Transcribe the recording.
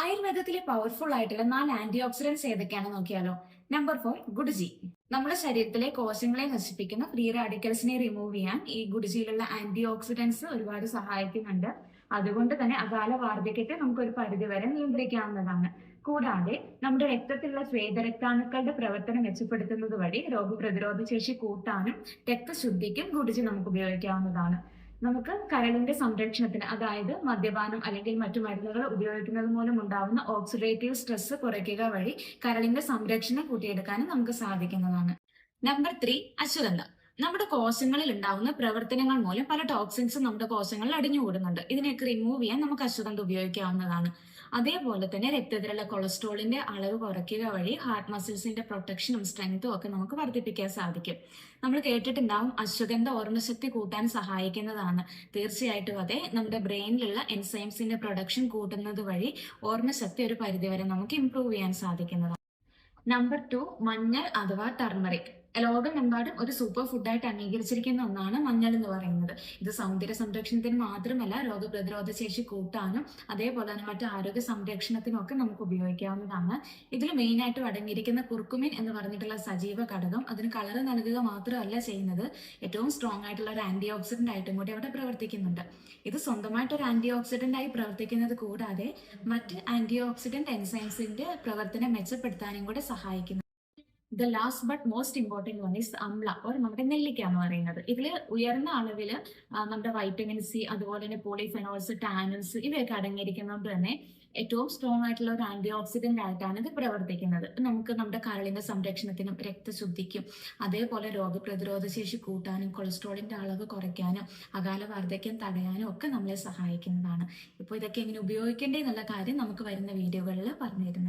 ആയുർവേദത്തിലെ powerful ആയിട്ടുള്ള 4 anti oxidants ഏതൊക്കെയാണെന്ന് നോക്കിയാലോ. നമ്പർ 4 ഗുഡ്ജി. നമ്മുടെ ശരീരത്തിലെ കോശങ്ങളെ നശിപ്പിക്കുന്ന ഫ്രീ റാഡിക്കൽസിനെ റിമൂവ് ചെയ്യാൻ ഈ ഗുഡ്ജിയിലുള്ള ആന്റി ഓക്സിഡന്റ്സ് ഒരുപാട് സഹായിക്കുന്നുണ്ട്. അതുകൊണ്ട് തന്നെ അകാല വാർദ്ധക്യത്തെ നമുക്ക് ഒരു പരിധി വരെ നിയന്ത്രിക്കാവുന്നതാണ്. കൂടാതെ നമ്മുടെ രക്തത്തിലുള്ള ശ്വേതരക്താണുക്കളുടെ പ്രവർത്തനം മെച്ചപ്പെടുത്തുന്നത് വഴി രോഗപ്രതിരോധ ശേഷി കൂട്ടാനും രക്തശുദ്ധിക്കും ഗുഡ്ജി നമുക്ക് ഉപയോഗിക്കാവുന്നതാണ്. നമുക്ക് കരളിന്റെ സംരക്ഷണത്തിന്, അതായത് മദ്യപാനം അല്ലെങ്കിൽ മറ്റു മരുന്നുകൾ ഉപയോഗിക്കുന്നത് മൂലം ഉണ്ടാവുന്ന ഓക്സിഡേറ്റീവ് സ്ട്രെസ് കുറയ്ക്കുക വഴി കരളിന്റെ സംരക്ഷണം കൂട്ടിയെടുക്കാനും നമുക്ക് സാധിക്കുന്നതാണ്. നമ്പർ 3 അശ്വഗന്ധ. നമ്മുടെ കോശങ്ങളിൽ ഉണ്ടാവുന്ന പ്രവർത്തനങ്ങൾ മൂലം പല ടോക്സിൻസും നമ്മുടെ കോശങ്ങളിൽ അടിഞ്ഞുകൂടുന്നുണ്ട്. ഇതിനെയൊക്കെ റിമൂവ് ചെയ്യാൻ നമുക്ക് അശ്വഗന്ധ ഉപയോഗിക്കാവുന്നതാണ്. അതേപോലെ തന്നെ രക്തത്തിലുള്ള കൊളസ്ട്രോളിന്റെ അളവ് കുറയ്ക്കുക വഴി ഹാർട്ട് മസിൽസിന്റെ പ്രൊട്ടക്ഷനും സ്ട്രെങ്തും ഒക്കെ നമുക്ക് വർദ്ധിപ്പിക്കാൻ സാധിക്കും. നമ്മൾ കേട്ടിട്ടുണ്ടാവും അശ്വഗന്ധ ഓർമ്മശക്തി കൂട്ടാൻ സഹായിക്കുന്നതാണ്. തീർച്ചയായിട്ടും അതെ, നമ്മുടെ ബ്രെയിനിലുള്ള എൻസൈംസിന്റെ പ്രൊഡക്ഷൻ കൂട്ടുന്നത് വഴി ഓർമ്മശക്തി ഒരു പരിധിവരെ നമുക്ക് ഇംപ്രൂവ് ചെയ്യാൻ സാധിക്കുന്നതാണ്. നമ്പർ 2 മഞ്ഞൾ അഥവാ ടർമറിക്. ലോകമെമ്പാടും ഒരു സൂപ്പർ ഫുഡായിട്ട് അംഗീകരിച്ചിരിക്കുന്ന ഒന്നാണ് മഞ്ഞൾ എന്ന് പറയുന്നത്. ഇത് സൗന്ദര്യ സംരക്ഷണത്തിന് മാത്രമല്ല, രോഗപ്രതിരോധ ശേഷി കൂട്ടാനും അതേപോലെ തന്നെ മറ്റു ആരോഗ്യ സംരക്ഷണത്തിനും ഒക്കെ നമുക്ക് ഉപയോഗിക്കാവുന്നതാണ്. ഇതിൽ മെയിൻ ആയിട്ട് അടങ്ങിയിരിക്കുന്ന കുർക്കുമിൻ എന്ന് പറഞ്ഞിട്ടുള്ള സജീവ ഘടകം അതിന് കളർ നൽകുക മാത്രമല്ല ചെയ്യുന്നത്, ഏറ്റവും സ്ട്രോങ് ആയിട്ടുള്ള ഒരു ആന്റി ഓക്സിഡന്റ് ആയിട്ടും കൂടി അവിടെ പ്രവർത്തിക്കുന്നുണ്ട്. ഇത് സ്വന്തമായിട്ട് ഒരു ആന്റി ഓക്സിഡന്റ് ആയി പ്രവർത്തിക്കുന്നത് കൂടാതെ മറ്റ് ആന്റി ഓക്സിഡന്റ് എൻസൈംസിന്റെ പ്രവർത്തനം മെച്ചപ്പെടുത്താനും കൂടെ സഹായിക്കുന്നു. The last but most important one is amla or നമ്മുടെ നെല്ലിക്ക എന്ന് പറയുന്നത്. ഇതിൽ ഉയർന്ന അളവിൽ നമ്മുടെ വൈറ്റമിൻ സി, അതുപോലെ തന്നെ പോളിഫെനോൾസ്, ടാനിൻസ് ഇവയൊക്കെ അടങ്ങിയിരിക്കുന്നതുകൊണ്ട് തന്നെ ഏറ്റവും സ്ട്രോങ് ആയിട്ടുള്ള ഒരു ആന്റി ഓക്സിഡന്റ് ആയിട്ടാണ് ഇത് പ്രവർത്തിക്കുന്നത്. നമുക്ക് നമ്മുടെ കരളിന്റെ സംരക്ഷണത്തിനും രക്തശുദ്ധിക്കും അതേപോലെ രോഗപ്രതിരോധ ശേഷി കൂട്ടാനും കൊളസ്ട്രോളിന്റെ അളവ് കുറയ്ക്കാനും അകാല വാർദ്ധക്യം തടയാനും ഒക്കെ നമ്മളെ സഹായിക്കുന്നതാണ്. ഇപ്പോൾ ഇതൊക്കെ എങ്ങനെ ഉപയോഗിക്കേണ്ടേ എന്നുള്ള കാര്യം നമുക്ക് വരുന്ന വീഡിയോകളിൽ പറഞ്ഞു തരുന്നു.